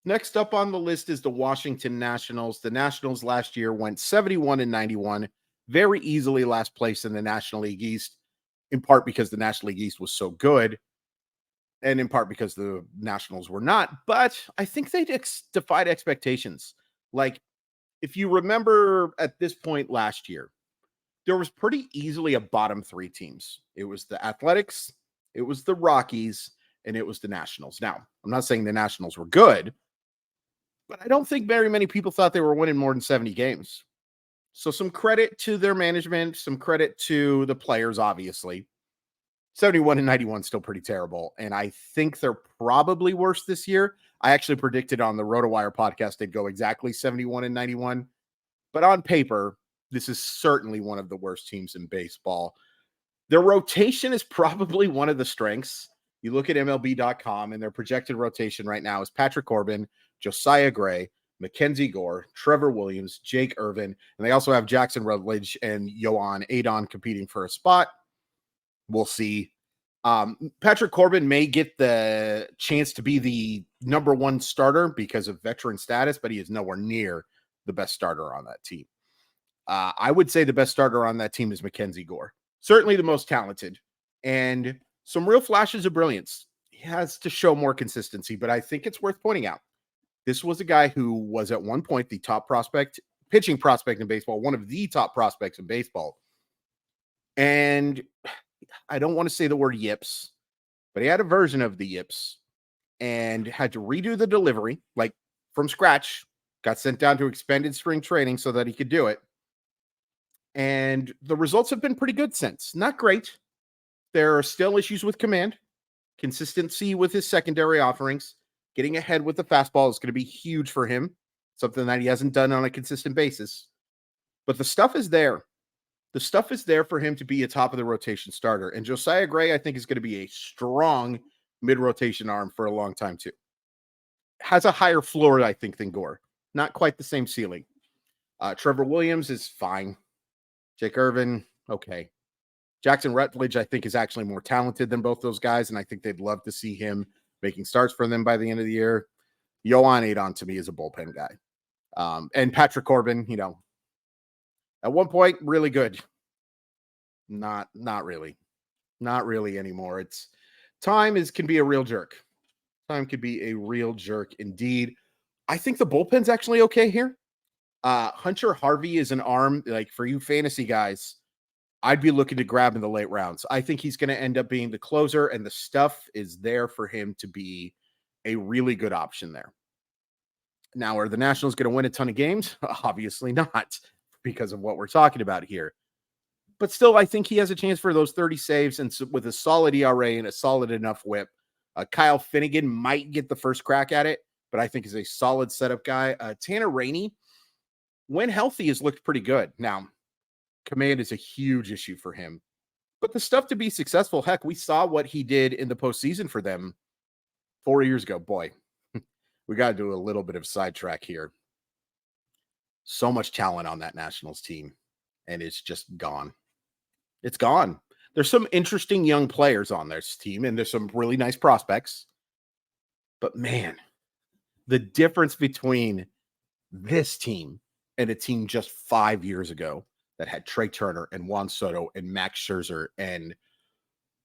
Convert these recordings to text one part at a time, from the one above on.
Next up on the list is the Washington Nationals. The Nationals last year went 71-91, very easily last place in the National League East, in part because the National League East was so good, and in part because the Nationals were not. But I think they defied expectations. Like, if you remember at this point last year, there was pretty easily a bottom three teams. It was the Athletics, it was the Rockies, and it was the Nationals. Now, I'm not saying the Nationals were good, but I don't think very many people thought they were winning more than 70 games. So some credit to their management, some credit to the players, obviously. 71-91 still pretty terrible. And I think they're probably worse this year. I actually predicted on the RotoWire podcast they'd go exactly 71-91. But on paper, this is certainly one of the worst teams in baseball. Their rotation is probably one of the strengths. You look at MLB.com, and their projected rotation right now is Patrick Corbin, Josiah Gray, Mackenzie Gore, Trevor Williams, Jake Irvin, and they also have Jackson Rutledge and Yoan Adon competing for a spot. We'll see. Patrick Corbin may get the chance to be the number one starter because of veteran status, but he is nowhere near the best starter on that team. I would say the best starter on that team is Mackenzie Gore. Certainly the most talented and some real flashes of brilliance. He has to show more consistency, but I think it's worth pointing out. This was a guy who was at one point the top prospect, pitching prospect in baseball, one of the top prospects in baseball. And I don't want to say the word yips, but he had a version of the yips and had to redo the delivery, like from scratch, got sent down to expanded spring training so that he could do it. And the results have been pretty good since. Not great. There are still issues with command, consistency with his secondary offerings. Getting ahead with the fastball is going to be huge for him, something that he hasn't done on a consistent basis. But the stuff is there. The stuff is there for him to be a top of the rotation starter. And Josiah Gray, I think, is going to be a strong mid-rotation arm for a long time, too. Has a higher floor, I think, than Gore. Not quite the same ceiling. Trevor Williams is fine. Jake Irvin, okay. Jackson Rutledge, I think, is actually more talented than both those guys, and I think they'd love to see him making starts for them by the end of the year. Yoan Adon, to me, is a bullpen guy. And Patrick Corbin, at one point, really good. Not really. Not really anymore. Can be a real jerk. Time could be a real jerk indeed. I think the bullpen's actually okay here. Hunter Harvey is an arm, like for you fantasy guys, I'd be looking to grab in the late rounds. I think he's going to end up being the closer, and the stuff is there for him to be a really good option there. Now, are the Nationals going to win a ton of games? Obviously not, because of what we're talking about here. But still, I think he has a chance for those 30 saves, and with a solid ERA and a solid enough whip. Kyle Finnegan might get the first crack at it, but I think is a solid setup guy. Tanner Rainey, when healthy, has looked pretty good. Now, command is a huge issue for him. But the stuff to be successful, heck, we saw what he did in the postseason for them 4 years ago. Boy, we got to do a little bit of sidetrack here. So much talent on that Nationals team, and it's just gone. It's gone. There's some interesting young players on this team, and there's some really nice prospects. But man, the difference between this team and a team just 5 years ago that had Trey Turner and Juan Soto and Max Scherzer and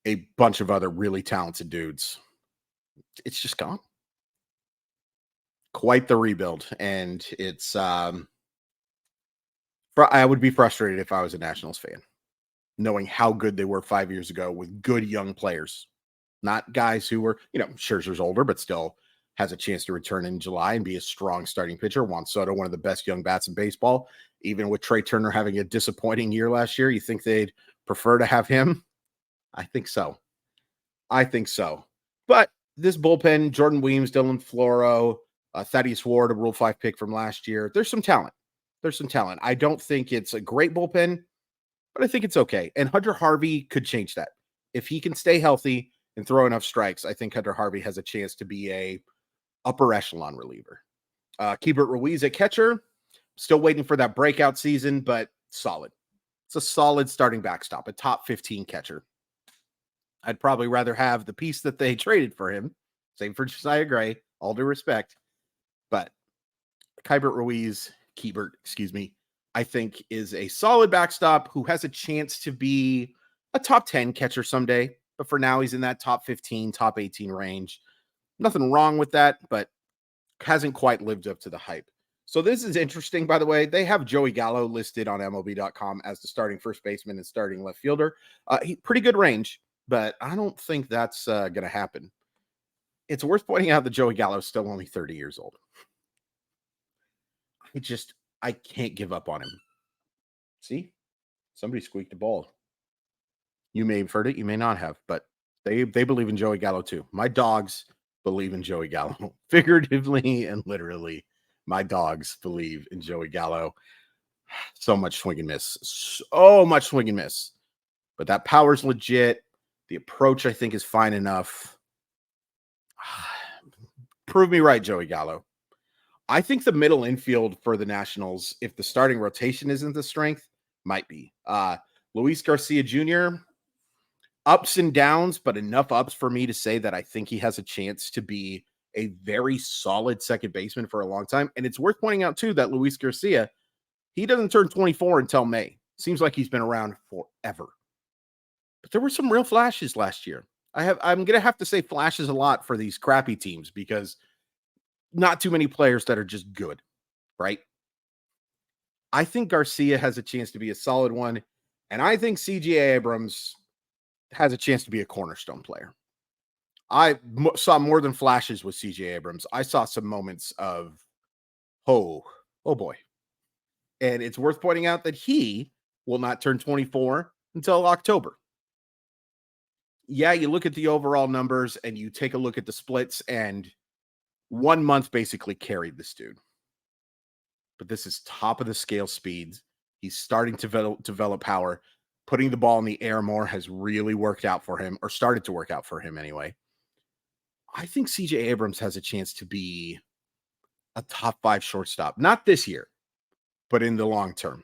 a bunch of other really talented dudes, it's just gone. Quite the rebuild. And it's, I would be frustrated if I was a Nationals fan, knowing how good they were 5 years ago with good young players, not guys who were, Scherzer's older, but still has a chance to return in July and be a strong starting pitcher. Juan Soto, one of the best young bats in baseball. Even with Trey Turner having a disappointing year last year, you think they'd prefer to have him? I think so. But this bullpen, Jordan Weems, Dylan Floro, Thaddeus Ward, a Rule 5 pick from last year, there's some talent. I don't think it's a great bullpen, but I think it's okay. And Hunter Harvey could change that. If he can stay healthy and throw enough strikes, I think Hunter Harvey has a chance to be a upper echelon reliever. Keibert Ruiz at catcher, still waiting for that breakout season, but solid. It's a solid starting backstop, a top 15 catcher. I'd probably rather have the piece that they traded for him, same for Josiah Gray, all due respect. Keibert, excuse me, I think is a solid backstop who has a chance to be a top 10 catcher someday. But for now, he's in that top 15, top 18 range. Nothing wrong with that, but hasn't quite lived up to the hype. So this is interesting, by the way. They have Joey Gallo listed on MLB.com as the starting first baseman and starting left fielder. Pretty good range, but I don't think that's going to happen. It's worth pointing out that Joey Gallo is still only 30 years old. I can't give up on him. See? Somebody squeaked a ball. You may have heard it, you may not have, but they believe in Joey Gallo too. My dogs believe in Joey Gallo, figuratively and literally. My dogs believe in Joey Gallo. So much swing and miss. So much swing and miss. But that power's legit. The approach, I think, is fine enough. Prove me right, Joey Gallo. I think the middle infield for the Nationals, if the starting rotation isn't the strength, might be. Luis Garcia Jr., ups and downs, but enough ups for me to say that I think he has a chance to be a very solid second baseman for a long time. And it's worth pointing out, too, that Luis Garcia, he doesn't turn 24 until May. Seems like he's been around forever. But there were some real flashes last year. I'm going to have to say flashes a lot for these crappy teams because not too many players that are just good, right? I think Garcia has a chance to be a solid one. And I think C.J. Abrams has a chance to be a cornerstone player. I saw more than flashes with C.J. Abrams. I saw some moments of, oh boy. And it's worth pointing out that he will not turn 24 until October. Yeah, you look at the overall numbers and you take a look at the splits, and 1 month basically carried this dude. But this is top of the scale speeds. He's starting to develop power. Putting the ball in the air more has really worked out for him, or started to work out for him anyway. I think C.J. Abrams has a chance to be a top 5 shortstop. Not this year, but in the long term.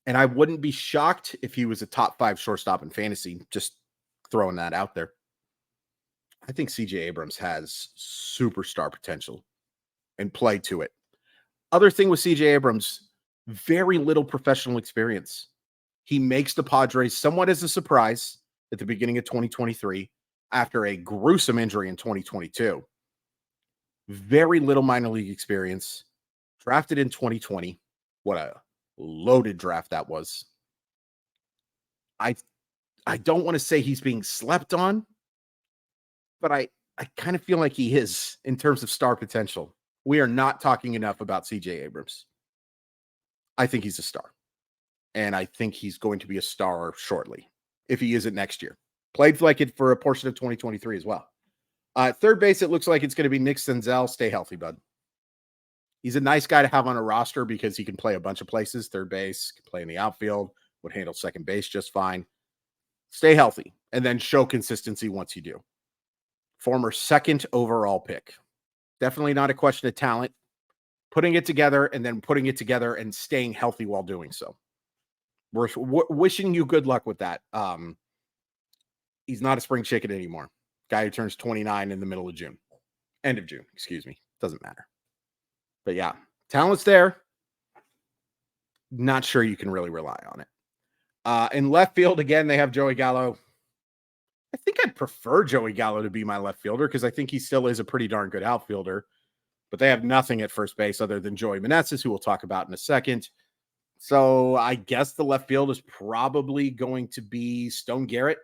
And I wouldn't be shocked if he was a top 5 shortstop in fantasy, just throwing that out there. I think C.J. Abrams has superstar potential and play to it. Other thing with C.J. Abrams, very little professional experience. He makes the Padres somewhat as a surprise at the beginning of 2023 after a gruesome injury in 2022. Very little minor league experience. Drafted in 2020. What a loaded draft that was. I don't want to say he's being slept on, but I kind of feel like he is in terms of star potential. We are not talking enough about C.J. Abrams. I think he's a star. And I think he's going to be a star shortly, if he isn't next year. Played like it for a portion of 2023 as well. Third base, it looks like it's going to be Nick Senzel. Stay healthy, bud. He's a nice guy to have on a roster because he can play a bunch of places. Third base, can play in the outfield, would handle second base just fine. Stay healthy, and then show consistency once you do. Former second overall pick. Definitely not a question of talent. Putting it together and staying healthy while doing so. We're wishing you good luck with that. He's not a spring chicken anymore. Guy who turns 29 in the middle of June. End of June, excuse me. Doesn't matter. But yeah, talent's there. Not sure you can really rely on it. In left field, again, they have Joey Gallo. I think I'd prefer Joey Gallo to be my left fielder because I think he still is a pretty darn good outfielder. But they have nothing at first base other than Joey Meneses, who we'll talk about in a second. So I guess the left field is probably going to be Stone Garrett.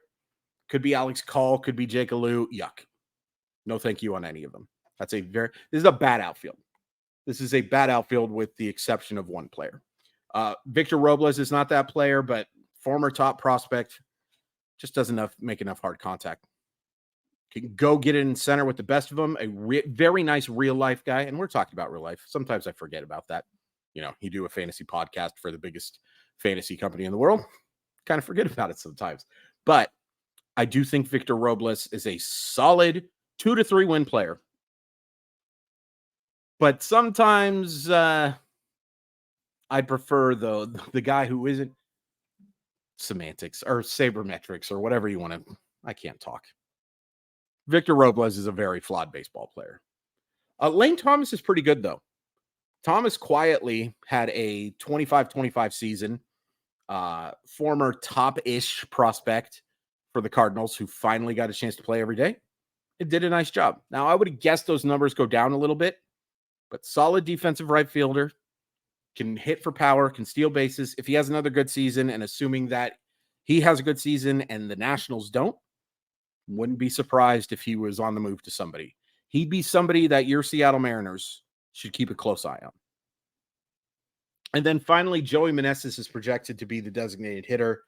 Could be Alex Call. Could be Jake Alou. Yuck. No thank you on any of them. This is a bad outfield. This is a bad outfield with the exception of one player. Victor Robles is not that player, but former top prospect. Just doesn't make enough hard contact. Can go get it in center with the best of them. Very nice real life guy. And we're talking about real life. Sometimes I forget about that. You know, you do a fantasy podcast for the biggest fantasy company in the world. Kind of forget about it sometimes. But I do think Victor Robles is a solid 2 to 3 win player. But sometimes I prefer the guy who isn't semantics or sabermetrics or whatever you want to. I can't talk. Victor Robles is a very flawed baseball player. Lane Thomas is pretty good, though. Thomas quietly had a 25-25 season. Former top-ish prospect for the Cardinals who finally got a chance to play every day. It did a nice job. Now, I would have guessed those numbers go down a little bit, but solid defensive right fielder, can hit for power, can steal bases. If he has another good season, and assuming that he has a good season and the Nationals don't, wouldn't be surprised if he was on the move to somebody. He'd be somebody that your Seattle Mariners should keep a close eye on. And then finally, Joey Meneses is projected to be the designated hitter.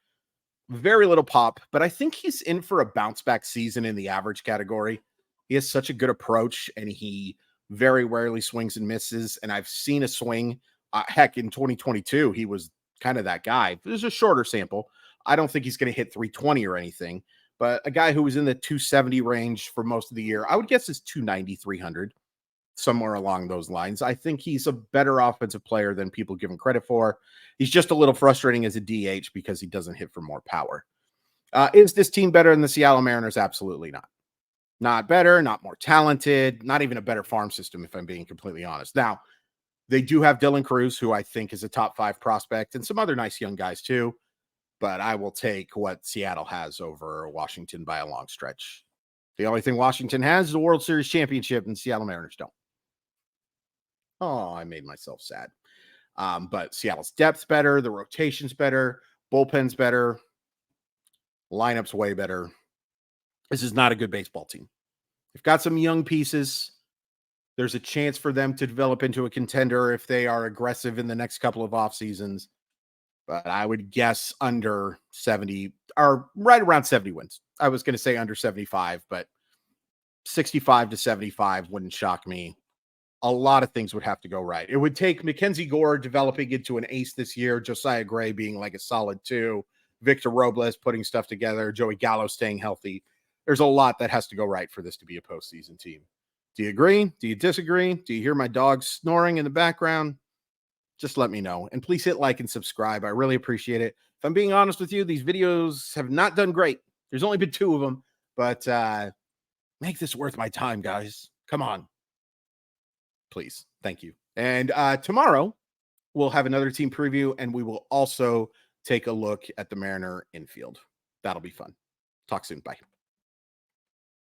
Very little pop, but I think he's in for a bounce back season in the average category. He has such a good approach, and he very rarely swings and misses. And I've seen a swing. Heck, in 2022, he was kind of that guy. There's a shorter sample. I don't think he's going to hit 320 or anything, but a guy who was in the 270 range for most of the year, I would guess is 290, 300, somewhere along those lines. I think he's a better offensive player than people give him credit for. He's just a little frustrating as a DH because he doesn't hit for more power. Is this team better than the Seattle Mariners? Absolutely not. Not better, not more talented, not even a better farm system, if I'm being completely honest. Now, they do have Dylan Cruz, who I think is a top 5 prospect, and some other nice young guys too. But I will take what Seattle has over Washington by a long stretch. The only thing Washington has is a World Series championship, and Seattle Mariners don't. Oh, I made myself sad. But Seattle's depth's better, the rotation's better, bullpen's better, lineup's way better. This is not a good baseball team. They've got some young pieces. There's a chance for them to develop into a contender if they are aggressive in the next couple of off seasons. But I would guess under 70 or right around 70 wins. I was going to say under 75, but 65 to 75 wouldn't shock me. A lot of things would have to go right. It would take Mackenzie Gore developing into an ace this year, Josiah Gray being like a solid 2, Victor Robles putting stuff together, Joey Gallo staying healthy. There's a lot that has to go right for this to be a postseason team. Do you agree? Do you disagree? Do you hear my dog snoring in the background? Just let me know. And please hit like and subscribe. I really appreciate it. If I'm being honest with you, these videos have not done great. There's only been 2 of them, but make this worth my time, guys. Come on. Please. Thank you. And tomorrow we'll have another team preview, and we will also take a look at the Mariner infield. That'll be fun. Talk soon. Bye.